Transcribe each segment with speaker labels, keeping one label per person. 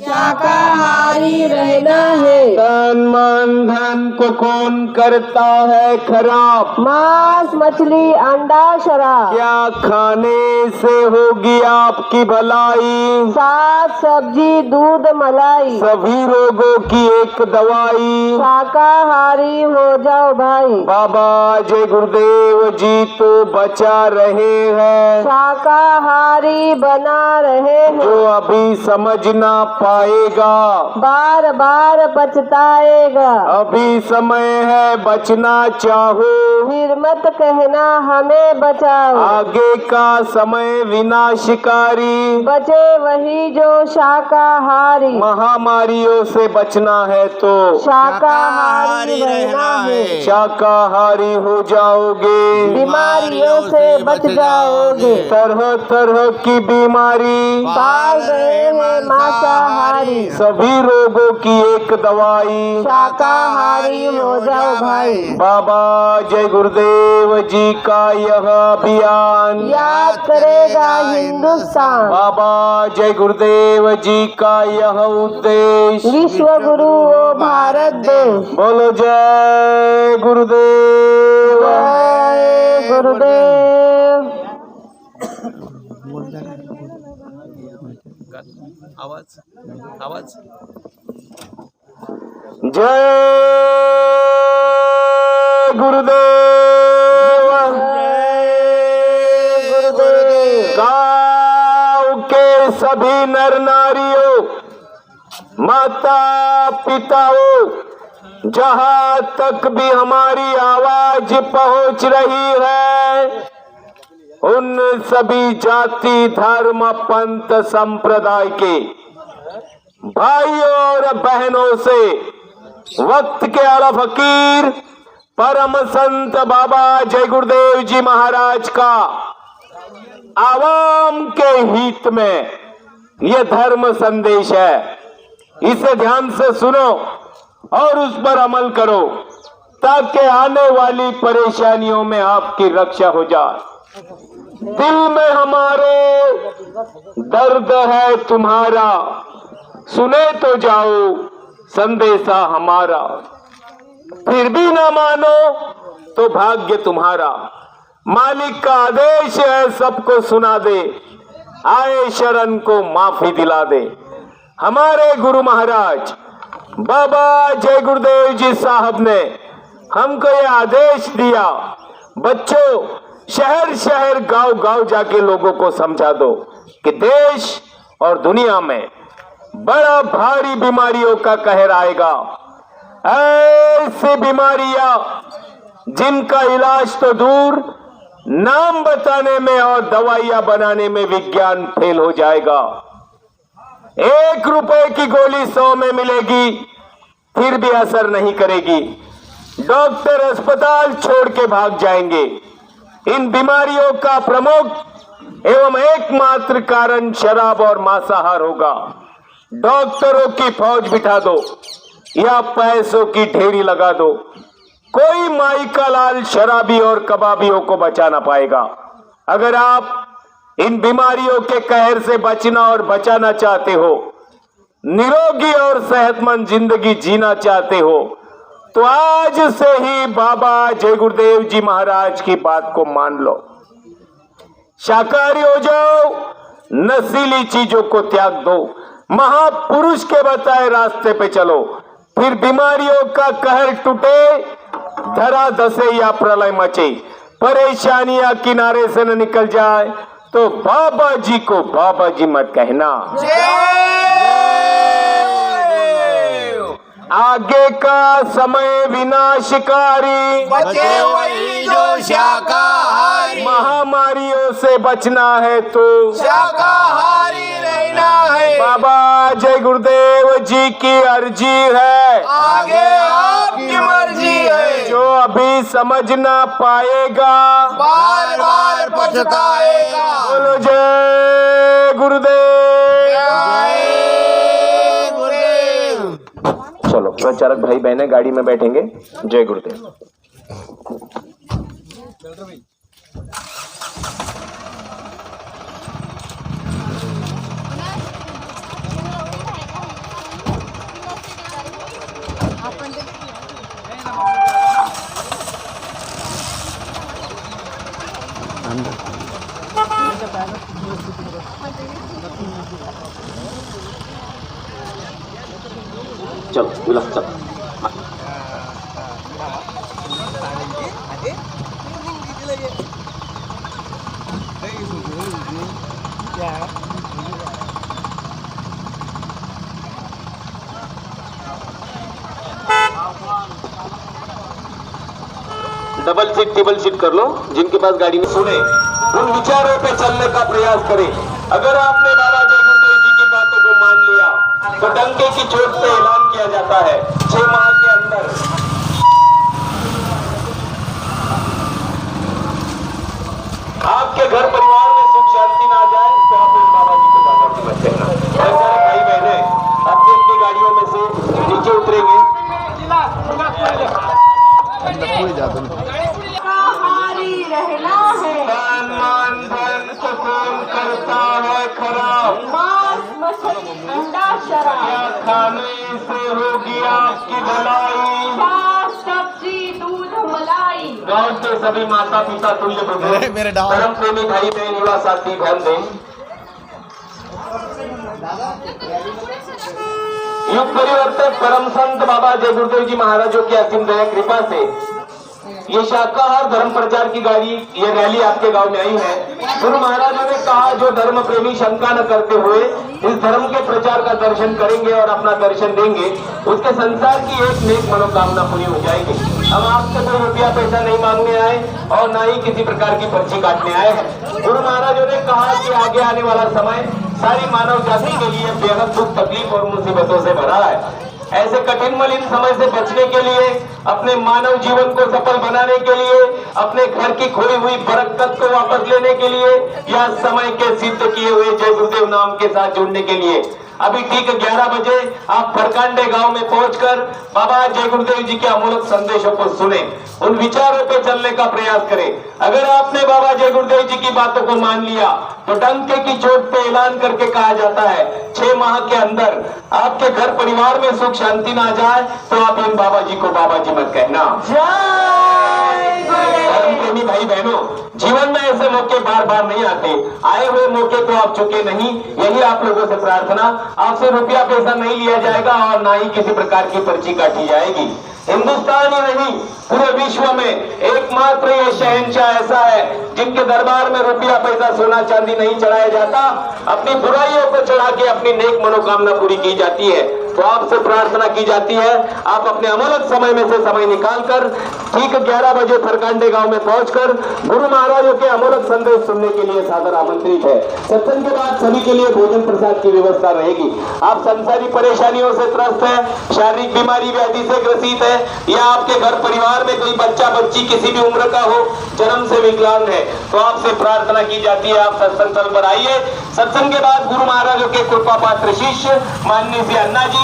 Speaker 1: शाकाहारी रहना है।
Speaker 2: तन मन धन को कौन करता है खराब?
Speaker 1: मांस मछली अंडा शराब।
Speaker 2: क्या खाने से होगी आपकी भलाई?
Speaker 1: साग सब्जी दूध मलाई।
Speaker 2: सभी रोगों की एक दवाई।
Speaker 1: शाकाहारी हो जाओ भाई।
Speaker 2: बाबा जय गुरुदेव जी तो बचा रहे हैं,
Speaker 1: शाकाहारी बना रहे हैं।
Speaker 2: जो अभी समझ ना पाएगा
Speaker 1: बार बार पछताएगा।
Speaker 2: अभी समय है बचना चाहो,
Speaker 1: फिर मत कहना हमें बचाओ।
Speaker 2: आगे का समय विनाशकारी।
Speaker 1: बचे वही जो शाकाहारी।
Speaker 2: महामारियों से बचना है तो
Speaker 1: शाकाहारी रहना है।
Speaker 2: शाकाहारी हो जाओगे,
Speaker 1: बीमारियों से बच जाओगे।
Speaker 2: तरह तरह की बीमारी
Speaker 1: पाल रहे हैं मांसाहारी।
Speaker 2: सभी रोगों की एक दवाई।
Speaker 1: शाकाहारी हो जाओ भाई।
Speaker 2: बाबा जय गुरुदेव जी का यह अभियान
Speaker 1: याद करेगा हिंदुस्तान।
Speaker 2: बाबा जय गुरुदेव जी का यह उद्देश्य
Speaker 1: विश्व गुरु हो भारत देश।
Speaker 2: बोलो जय गुरुदेव।
Speaker 1: जय गुरुदेव।
Speaker 3: आवाज आवाज
Speaker 2: जय गुरुदेव। गाँव के सभी नर नारियों, माता पिताओं, जहाँ तक भी हमारी आवाज पहुँच रही है, उन सभी जाति धर्म पंथ संप्रदाय के भाइयों और बहनों से वक्त के आला फकीर परम संत बाबा जय गुरुदेव जी महाराज का आवाम के हित में यह धर्म संदेश है। इसे ध्यान से सुनो और उस पर अमल करो, ताकि आने वाली परेशानियों में आपकी रक्षा हो जाए। दिल में हमारे दर्द है तुम्हारा, सुने तो जाओ संदेशा हमारा। फिर भी ना मानो तो भाग्य तुम्हारा, मालिक का आदेश है सबको सुना दे, आए शरण को माफी दिला दे। हमारे गुरु महाराज बाबा जय गुरुदेव जी साहब ने हमको ये आदेश दिया, बच्चों शहर शहर गांव गांव जाके लोगों को समझा दो कि देश और दुनिया में बड़ा भारी बीमारियों का कहर आएगा। ऐसी बीमारियां जिनका इलाज तो दूर, नाम बताने में और दवाइयां बनाने में विज्ञान फेल हो जाएगा। 1 रुपए की गोली 100 में मिलेगी, फिर भी असर नहीं करेगी। डॉक्टर अस्पताल छोड़ के भाग जाएंगे। इन बीमारियों का प्रमुख एवं एकमात्र कारण शराब और मांसाहार होगा। डॉक्टरों की फौज बिठा दो या पैसों की ढेरी लगा दो, कोई माई का लाल शराबी और कबाबियों को बचा ना पाएगा। अगर आप इन बीमारियों के कहर से बचना और बचाना चाहते हो, निरोगी और सेहतमंद जिंदगी जीना चाहते हो, तो आज से ही बाबा जय गुरुदेव जी महाराज की बात को मान लो। शाकाहारी हो जाओ, नशीली चीजों को त्याग दो, महापुरुष के बताए रास्ते पे चलो। फिर बीमारियों का कहर टूटे, धरा धसे या प्रलय मचे, परेशानियां किनारे से न निकल जाए, तो बाबा जी को बाबा जी मत कहना। आगे का समय विनाशकारी,
Speaker 3: बचे वही जो शाकाहारी।
Speaker 2: महामारियों से बचना है तो
Speaker 3: शाकाहारी रहना है।
Speaker 2: बाबा जय गुरुदेव जी की अर्जी है,
Speaker 3: आगे आपकी मर्जी है।
Speaker 2: जो अभी समझ ना पाएगा
Speaker 3: बार बार पछताएगा।
Speaker 2: बोलो जय गुरुदेव।
Speaker 3: जय गुरुदेव।
Speaker 2: चलो प्रचारक भाई बहने गाड़ी में बैठेंगे। जय गुरुदेव। चल मिला चल। डबल सीट ट्रिपल सीट कर लो, जिनके पास गाड़ी में सुने, उन विचारों पे चलने का प्रयास करें। अगर आपने बाबा जय गुरुदेव जी की बातों को मान लिया तो डंके की चोट पे ऐलान किया जाता है 6 माह के अंदर आपके घर परिवार में सुख शांति ना जाए तो आप उन बाबा जी को बाबा जी मत कहना। सारे भाई बहने अपनी अपनी गाड़ियों में से नीचे उतरेंगे।
Speaker 1: हारी रहना है,
Speaker 2: मान मान धन सुकून करता है खराब,
Speaker 1: मांस मछली अंडा शराब,
Speaker 2: क्या खाने से होगी आपकी भलाई,
Speaker 1: साग सब्जी दूध मलाई।
Speaker 2: गांव के सभी माता पिता तुल्य बुजुर्ग धर्म प्रेमी भाई बहन युवा साथी ध्यान दें। युग परिवर्तक परम संत बाबा जय गुरुदेव जी महाराजों की असीम दया कृपा से ये शाकाहार धर्म प्रचार की गाड़ी, ये रैली आपके गांव में आई है। गुरु महाराजों ने कहा जो धर्म प्रेमी शंका न करते हुए इस धर्म के प्रचार का दर्शन करेंगे और अपना दर्शन देंगे, उसके संसार की एक नेक मनोकामना पूरी हो जाएगी। हम आपसे कोई रुपया पैसा नहीं मांगने आए और न ही किसी प्रकार की पर्ची काटने आए हैं। गुरु महाराजों ने कहा कि आगे आने वाला समय सारी मानव जाति के लिए बेहद दुख तकलीफ और मुसीबतों से भरा है। ऐसे कठिन मलिन समय से बचने के लिए, अपने मानव जीवन को सफल बनाने के लिए, अपने घर की खोई हुई बरकत को वापस लेने के लिए या समय के सिद्ध किए हुए जय गुरुदेव नाम के साथ जुड़ने के लिए अभी ठीक 11 बजे आप फरकांडे गांव में पहुंचकर बाबा जय गुरुदेव जी के अमूल्य संदेशों को सुने, उन विचारों पे चलने का प्रयास करें। अगर आपने बाबा जय गुरुदेव जी की बातों को मान लिया तो डंके की चोट पे ऐलान करके कहा जाता है 6 माह के अंदर आपके घर परिवार में सुख शांति ना जाए तो आप इन बाबा जी को बाबा जी मत कहना। धर्म प्रेमी भाई बहनों, जीवन में ऐसे मौके बार बार नहीं आते, आए हुए मौके तो आप चुके नहीं। यही आप लोगों से प्रार्थना, आपसे रुपया पैसा नहीं लिया जाएगा और ना ही किसी प्रकार की पर्ची काटी जाएगी। हिंदुस्तान ही नहीं पूरे विश्व में एकमात्र ये शहंशाह ऐसा है जिनके दरबार में रुपया पैसा सोना चांदी नहीं चढ़ाया जाता, अपनी बुराइयों को चढ़ा के अपनी नेक मनोकामना पूरी की जाती है। तो आपसे प्रार्थना की जाती है आप अपने अमूल्य समय में से समय निकालकर ठीक 11 बजे फरकांडे गांव में पहुंचकर गुरु महाराजों के अमूल्य संदेश सुनने के लिए सादर आमंत्रित है। सत्संग के बाद सभी के लिए भोजन प्रसाद की व्यवस्था रहेगी। आप संसारी परेशानियों से त्रस्त है, शारीरिक बीमारी व्याधि से ग्रसित है या आपके घर परिवार में कोई बच्चा बच्ची किसी भी उम्र का हो, जन्म से विकलांग है, तो आपसे प्रार्थना की जाती है आप सत्संग स्थल पर आइए। सत्संग के बाद गुरु महाराजों के कृपा पात्र शिष्य माननीय श्री अन्ना जी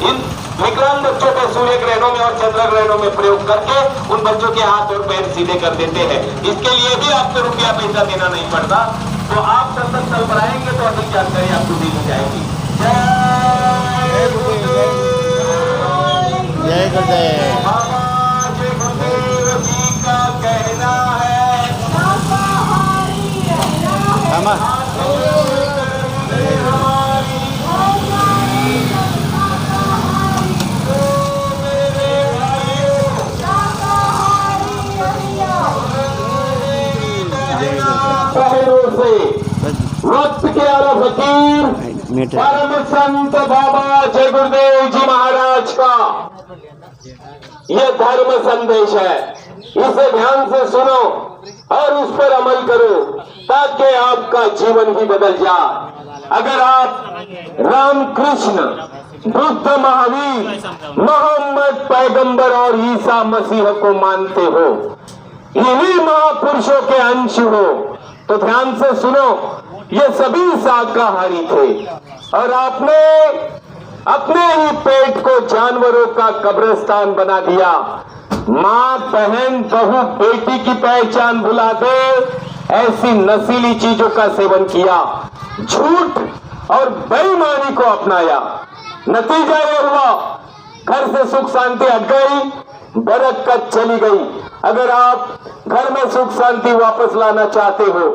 Speaker 2: इन विकलांग बच्चों को सूर्य ग्रहणों में और चंद्र ग्रहणों में प्रयोग करके उन बच्चों के हाथ और पैर सीधे कर देते हैं। इसके लिए भी आपको रुपया पैसा देना नहीं पड़ता। तो आप सत्संग स्थल पर आएंगे तो अधिक जानकारी आपको दी जाएगी। जय गुरुदेव,
Speaker 3: जय गुरुदेव।
Speaker 2: बाबा जय गुरुदेव जी का कहना है पहलों से वक्त के आला फकीर परम संत बाबा जय गुरुदेव जी महाराज का यह धर्म संदेश है। इसे ध्यान से सुनो और उस पर अमल करो ताकि आपका जीवन भी बदल जाए। अगर आप राम कृष्ण, बुद्ध, महावीर, मोहम्मद पैगंबर और ईसा मसीह को मानते हो, इन्हीं महापुरुषों के अंश हो, तो ध्यान से सुनो, ये सभी शाकाहारी थे और आपने अपने ही पेट को जानवरों का कब्रिस्तान बना दिया। माँ, बहन, बहू, बेटी की पहचान भुला दे ऐसी नशीली चीजों का सेवन किया, झूठ और बेईमानी को अपनाया। नतीजा ये हुआ घर से सुख शांति हट गई, बरकत चली गई। अगर आप घर में सुख शांति वापस लाना चाहते हो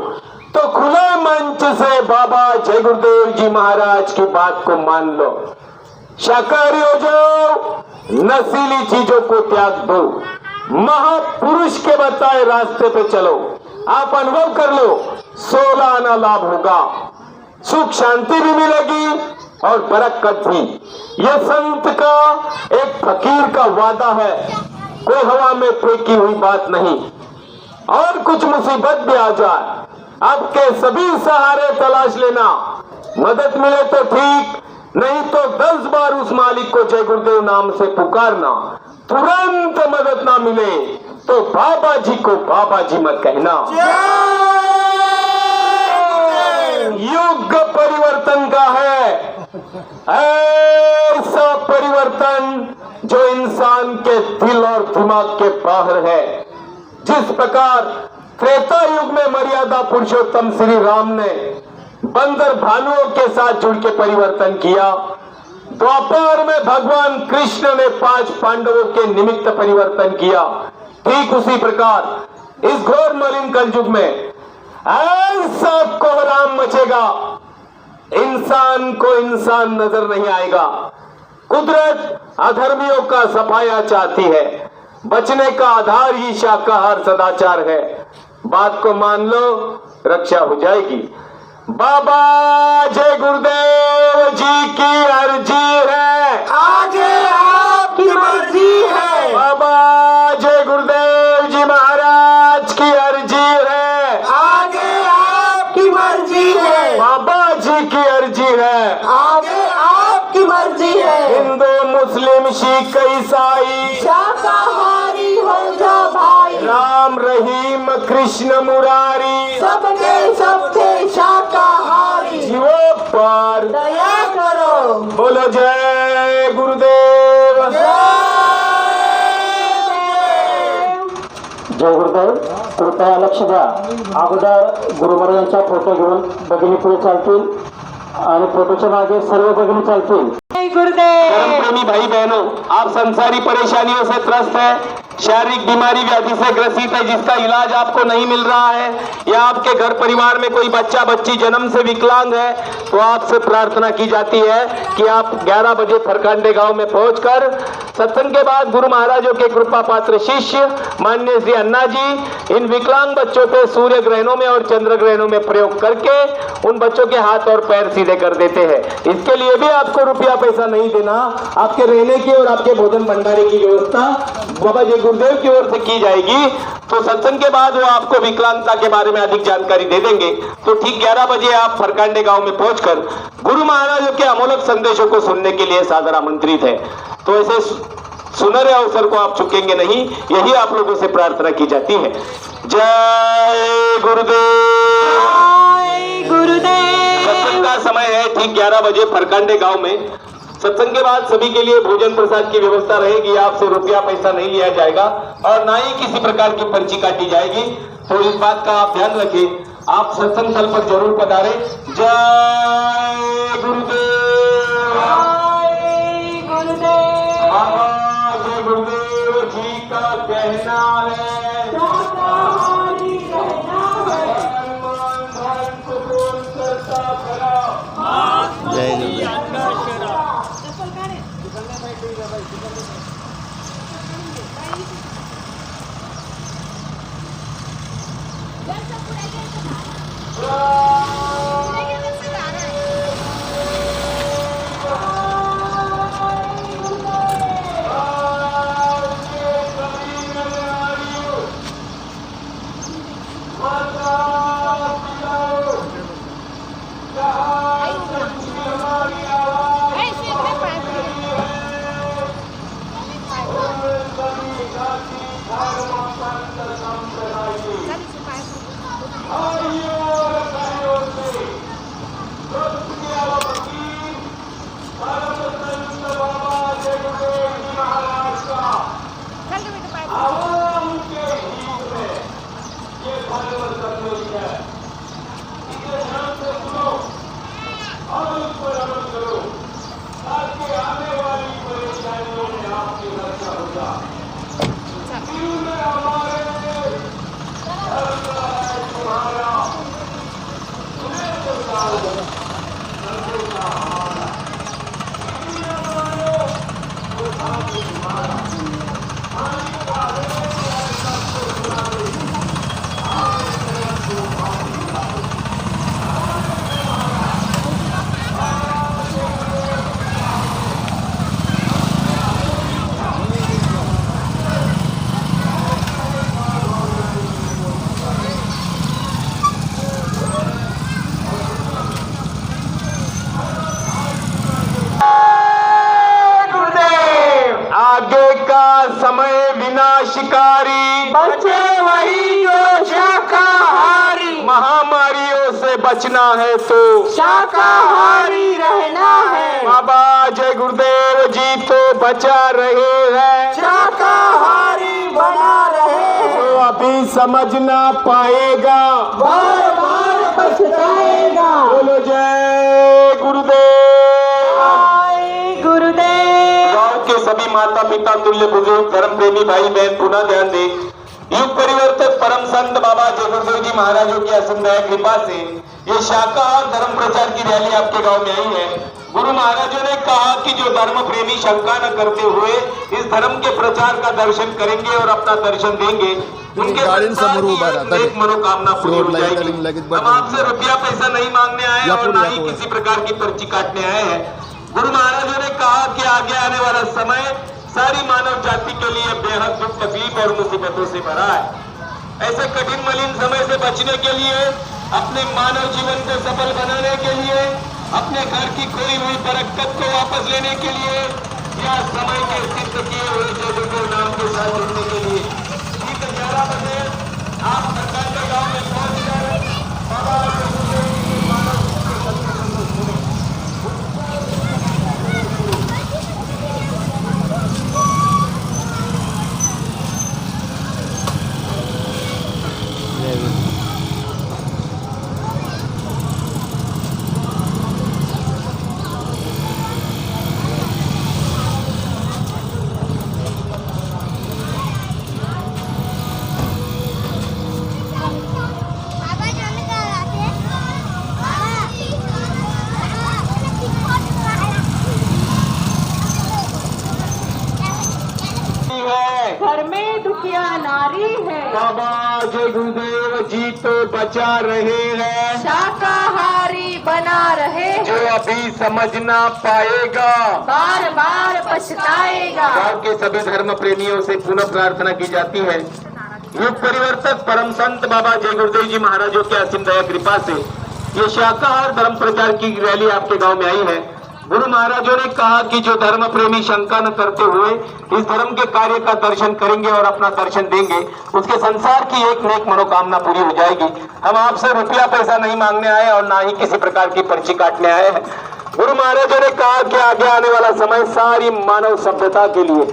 Speaker 2: तो खुले मंच से बाबा जय गुरुदेव जी महाराज की बात को मान लो। शाकाहारी हो जाओ, नशीली चीजों को त्याग दो, महापुरुष के बताए रास्ते पे चलो। आप अनुभव कर लो, 16 आना लाभ होगा, सुख शांति भी मिलेगी और बरकत भी। यह संत का, एक फकीर का वादा है, कोई हवा में फेंकी हुई बात नहीं। और कुछ मुसीबत भी आ जाए, आपके सभी सहारे तलाश लेना, मदद मिले तो ठीक, नहीं तो 10 बार उस मालिक को जय गुरुदेव नाम से पुकारना। तुरंत मदद ना मिले तो बाबा जी को बाबा जी मत कहना। युग परिवर्तन का है, ऐसा परिवर्तन जो इंसान के दिल और दिमाग के बाहर है। जिस प्रकार त्रेता युग में मर्यादा पुरुषोत्तम श्री राम ने बंदर भालुओं के साथ जुड़ के परिवर्तन किया, द्वापर में भगवान कृष्ण ने 5 पांडवों के निमित्त परिवर्तन किया, ठीक उसी प्रकार इस घोर मलिन कलयुग में ऐसा कोहराम मचेगा, इंसान को इंसान नजर नहीं आएगा। कुदरत अधर्मियों का सफाया चाहती है, बचने का आधार ही शाकाहार सदाचार है। बात को मान लो, रक्षा हो जाएगी। बाबा जय गुरुदेव जी की अर्जी है,
Speaker 1: आगे आपकी मर्जी है।
Speaker 2: बाबा जय गुरुदेव जी महाराज की अर्जी है,
Speaker 1: आगे आपकी मर्जी है।
Speaker 2: बाबा जी की अर्जी है,
Speaker 1: आगे आपकी मर्जी है।
Speaker 2: हिंदू मुस्लिम सिख ईसाई
Speaker 1: शाकाहारी हो जा भाई,
Speaker 2: राम रहीम कृष्ण मुरारी
Speaker 1: सबके सबके शाकाहारी,
Speaker 2: जीवों पर
Speaker 1: दया करो।
Speaker 2: बोलो जय गुरुदेव।
Speaker 4: जय गुरुदेव. कृपया लक्ष द्या. अगोदर गुरु महाराजांचा फोटो घेऊन भगिनी पुढे चालतील आणि फोटोच्या मागे सर्व भगिनी चालतील.
Speaker 2: धर्मप्रेमी भाई बहनों, आप संसारी परेशानियों से त्रस्त है, शारीरिक बीमारी व्याधि से ग्रसित है, जिसका इलाज आपको नहीं मिल रहा है, या आपके घर परिवार में कोई बच्चा बच्ची जन्म से विकलांग है, तो आपसे प्रार्थना की जाती है कि आप 11 बजे फरकांडे गांव में पहुंचकर सत्संग के बाद गुरु महाराजों के कृपा पात्र शिष्य माननीय श्री अन्ना जी इन विकलांग बच्चों पे सूर्य ग्रहणों में और चंद्र ग्रहणों में प्रयोग करके उन बच्चों के हाथ और पैर सीधे कर देते हैं। इसके लिए भी आपको रुपया पैसा नहीं देना, आपके रहने की और आपके भोजन भंडारे की व्यवस्था बाबा जी गुरुदेव की ओर से की जाएगी। तो सत्संग के बाद वो आपको विकलांगता के बारे में अधिक जानकारी दे देंगे। तो ठीक 11 बजे आप फरकांडे गांव में पहुंचकर गुरु महाराजों के अमोलक संदेशों को सुनने के लिए सादर आमंत्रित है। तो ऐसे सुनहरे अवसर को आप चुकेंगे नहीं, यही आप लोगों से प्रार्थना की जाती है। जय गुरुदेव। सत्संग का समय है ठीक 11 बजे फरकांडे गांव में। सत्संग के बाद सभी के लिए भोजन प्रसाद की व्यवस्था रहेगी, आपसे रुपया पैसा नहीं लिया जाएगा और ना ही किसी प्रकार की पर्ची काटी जाएगी। तो इस बात का आप ध्यान रखें, आप सत्संग स्थल पर जरूर पधारें। जय गुरुदेव। बाबा जय गुरुदेव जी का कहना है,
Speaker 1: शाकाहारी रहना है।
Speaker 3: जय गुरुदेव.
Speaker 2: Are you शिकारी,
Speaker 1: बचे वही जो शाकाहारी।
Speaker 2: महामारियों से बचना है तो
Speaker 1: शाकाहारी रहना है।
Speaker 2: बाबा जय गुरुदेव जी तो बचा रहे हैं,
Speaker 1: शाकाहारी बना रहे
Speaker 2: तो
Speaker 1: हैं।
Speaker 2: अभी समझ ना पाएगा,
Speaker 1: बार बार पछताएगा।
Speaker 2: बोलो जय गुरुदेव।
Speaker 1: जय गुरुदेव।
Speaker 2: गांव के सभी माता पिता तुल्य बुजुर्ग धर्म प्रेमी भाई बहन पुनः ध्यान दें, युग परिवर्तक परम संत बाबा जय गुरुदेव जी महाराजों की असंख्य कृपा से ये शाकाहार धर्म प्रचार की रैली आपके गांव में आई है। गुरु महाराजों ने कहा कि जो धर्म प्रेमी शंका न करते हुए इस धर्म के प्रचार का दर्शन करेंगे और अपना दर्शन देंगे, उनके संसार की एक मनोकामना पूरी हो जाएगी। हम आपसे रुपया पैसा नहीं मांगने आए और न ही किसी प्रकार की पर्ची काटने आए हैं। गुरु महाराजों ने कहा कि आगे आने वाला समय सारी मानव जाति के लिए बेहद दुख तकलीफ और मुसीबतों से भरा है। ऐसे कठिन मलिन समय से बचने के लिए, अपने मानव जीवन को सफल बनाने के लिए, अपने घर की खोई हुई बरकत को वापस लेने के लिए या समय के सिद्ध किए हुए जय गुरुदेव नाम के साथ जुड़ने के लिए ठीक 11 बजे आप सरकार के गांव में पहुंचकर बाबा जय गुरुदेव जी के मानव जीवन के संदेश को सुने।
Speaker 1: घर में दुखिया नारी है।
Speaker 2: बाबा जय गुरुदेव जी तो बचा रहे हैं,
Speaker 1: शाकाहारी बना रहे
Speaker 2: जो
Speaker 1: हैं।
Speaker 2: अभी समझ ना पाएगा,
Speaker 1: बार बार पछताएगा।
Speaker 2: गांव के सभी धर्म प्रेमियों से पुनः प्रार्थना की जाती है, युग परिवर्तक परम संत बाबा जय गुरुदेव जी महाराजों के असीम दया कृपा से ये शाकाहार धर्म प्रचार की रैली आपके गांव में आई है। गुरु महाराजों ने कहा कि जो धर्म प्रेमी शंका न करते हुए इस धर्म के कार्य का दर्शन करेंगे और अपना दर्शन देंगे, उसके संसार की एक नेक मनोकामना पूरी हो जाएगी। हम आपसे रुपया पैसा नहीं मांगने आए और ना ही किसी प्रकार की पर्ची काटने आए हैं। गुरु महाराजों ने कहा कि आगे आने वाला समय सारी मानव सभ्यता के लिए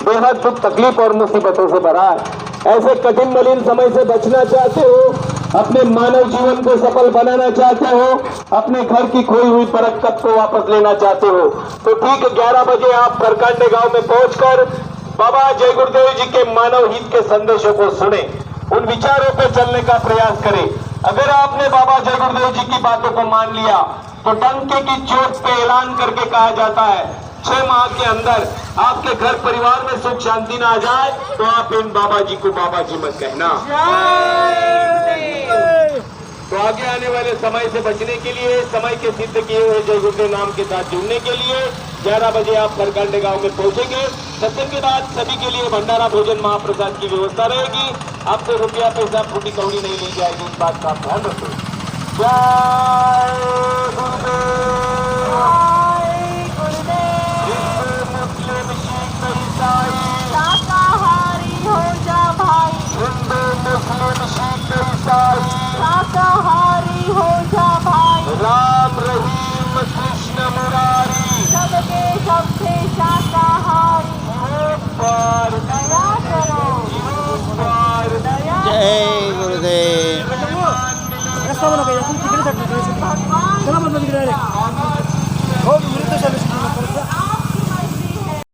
Speaker 2: बेहद दुख तकलीफ और मुसीबतों से भरा है। ऐसे कठिन मलिन समय से बचना चाहते हो, अपने मानव जीवन को सफल बनाना चाहते हो, अपने घर की खोई हुई बरकत को वापस लेना चाहते हो, तो ठीक 11 बजे आप परकांडे गांव में पहुंचकर बाबा जय गुरुदेव जी के मानव हित के संदेशों को सुने, उन विचारों पे चलने का प्रयास करें। अगर आपने बाबा जय गुरुदेव जी की बातों को मान लिया तो डंके की चोट पे ऐलान करके कहा जाता है 6 माह के अंदर आपके घर परिवार में सुख शांति ना आ जाए तो आप इन बाबा जी को बाबा जी मत कहना। तो आगे आने वाले समय से बचने के लिए, समय के सिद्ध किए हुए जय गुरुदेव नाम के साथ जुड़ने के लिए 11 बजे आप परकांडे गांव में पहुंचेंगे। सत्संग के बाद सभी के लिए भंडारा भोजन महाप्रसाद की व्यवस्था रहेगी। आपसे रुपया पैसा फूटी कौड़ी नहीं ली जाएगी, इस बात का ध्यान रखो। जय गुरुदेव। मुस्लिम सिख ईसाई
Speaker 1: शाकाहारी हो जा भाई।
Speaker 2: हिंदू मुस्लिम सिख ईसाई
Speaker 1: शाकाहारी हो जा भाई।
Speaker 2: राम रहीम कृष्ण मुरारी
Speaker 1: सबके सबसे शाकाहारी।
Speaker 2: एक बार
Speaker 1: दया करो,
Speaker 2: एक बार
Speaker 1: दया
Speaker 3: जय गुरुदेव।
Speaker 1: भगवान